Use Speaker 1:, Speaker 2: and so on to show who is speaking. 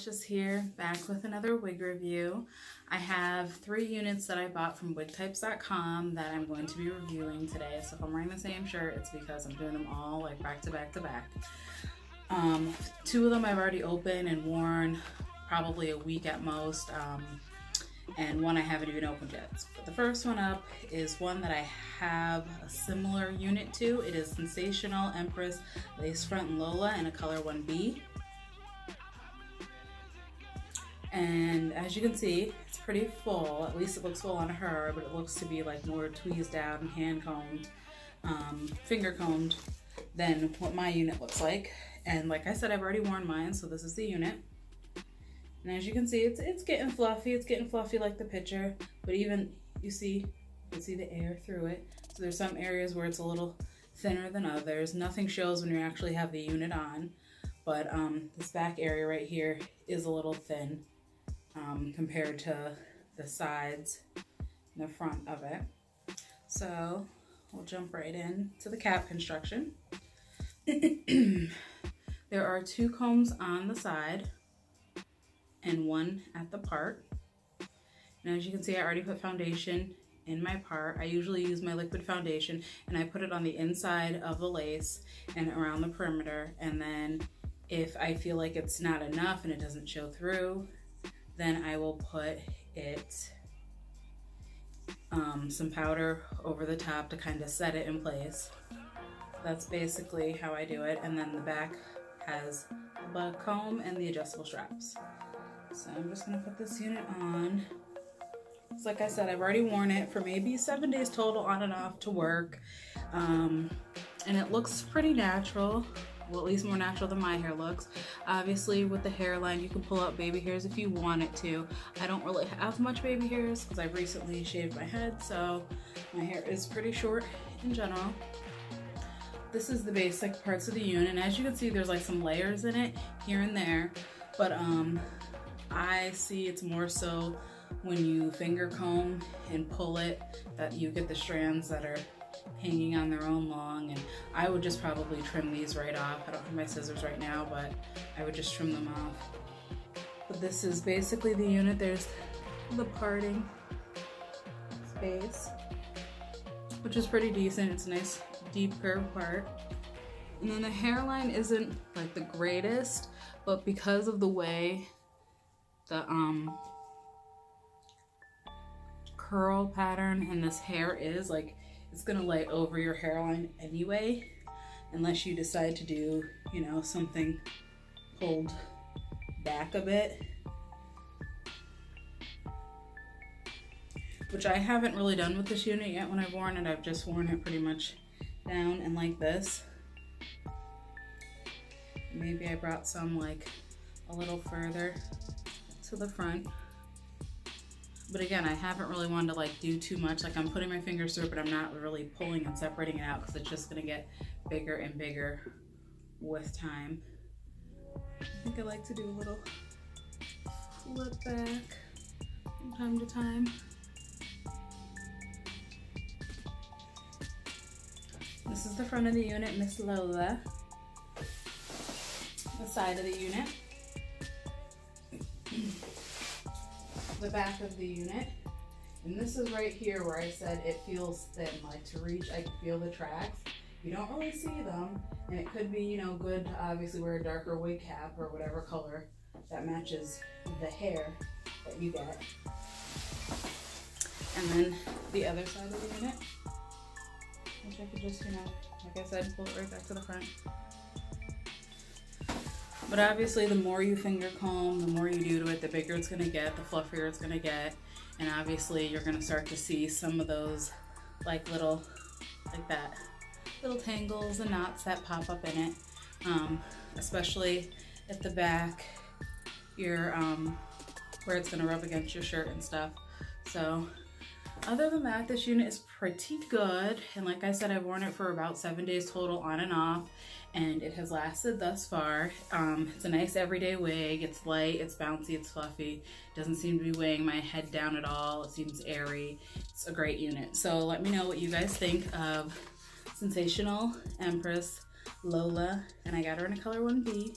Speaker 1: Precious here, back with another wig review. I have 3 units that I bought from wigtypes.com that I'm going to be reviewing today. So if I'm wearing the same shirt, it's because I'm doing them all like back to back to back. 2 of them I've already opened and worn probably a week at most, and one I haven't even opened yet. But the first one up is one that I have a similar unit to. It is Sensationnel Empress Lace Front Lola in a color 1B. And as you can see, it's pretty full. At least it looks full on her, but it looks to be like more tweezed out and hand combed, finger combed than what my unit looks like. And like I said, I've already worn mine, so this is the unit. And as you can see, it's getting fluffy. It's getting fluffy like the picture, but even you can see the air through it. So there's some areas where it's a little thinner than others. Nothing shows when you actually have the unit on, but this back area right here is a little thin. Compared to the sides and the front of it. So we'll jump right in to the cap construction. There are 2 combs on the side and 1 at the part. And as you can see, I already put foundation in my part. I usually use my liquid foundation and I put it on the inside of the lace and around the perimeter. And then if I feel like it's not enough and it doesn't show through, then I will put it some powder over the top to kind of set it in place. That's basically how I do it. And then the back has the comb and the adjustable straps. So I'm just gonna put this unit on. So like I said, I've already worn it for maybe 7 days total on and off to work. And it looks pretty natural. Well, at least more natural than my hair looks. Obviously with the hairline, you can pull out baby hairs if you want it to. I don't really have much baby hairs because I've recently shaved my head, so my hair is pretty short in general. This is the basic parts of the unit, and as you can see, there's like some layers in it here and there, but I see it's more so when you finger comb and pull it that you get the strands that are hanging on their own long, and I would just probably trim these right off. I don't have my scissors right now, but I would just trim them off. But this is basically the unit. There's the parting space, which is pretty decent. It's a nice deep curve part. And then the hairline isn't like the greatest, but because of the way the curl pattern and this hair is, like, it's gonna lay over your hairline anyway, unless you decide to do, you know, something pulled back a bit, which I haven't really done with this unit yet. When I've worn it, I've just worn it pretty much down and like this. Maybe I brought some like a little further to the front. But again, I haven't really wanted to like do too much. Like, I'm putting my fingers through it, but I'm not really pulling and separating it out because it's just gonna get bigger and bigger with time. I think I like to do a little flip back from time to time. This is the front of the unit, Miss Lola. The side of the unit. The back of the unit, and this is right here where I said it feels thin. Like, to reach, I can feel the tracks. You don't really see them, and it could be, you know, good to obviously wear a darker wig cap or whatever color that matches the hair that you get. And then the other side of the unit, which I could just, you know, like I said, pull it right back to the front. But obviously the more you finger comb, the more you do to it, the bigger it's gonna get, the fluffier it's gonna get. And obviously you're gonna start to see some of those like little tangles and knots that pop up in it. Especially at the back, where it's gonna rub against your shirt and stuff. So other than that, this unit is pretty good. And like I said, I've worn it for about 7 days total on and off, and it has lasted thus far. It's a nice everyday wig. It's light, it's bouncy, it's fluffy. It doesn't seem to be weighing my head down at all. It seems airy. It's a great unit. So let me know what you guys think of Sensationnel Empress Lola. And I got her in a color 1B.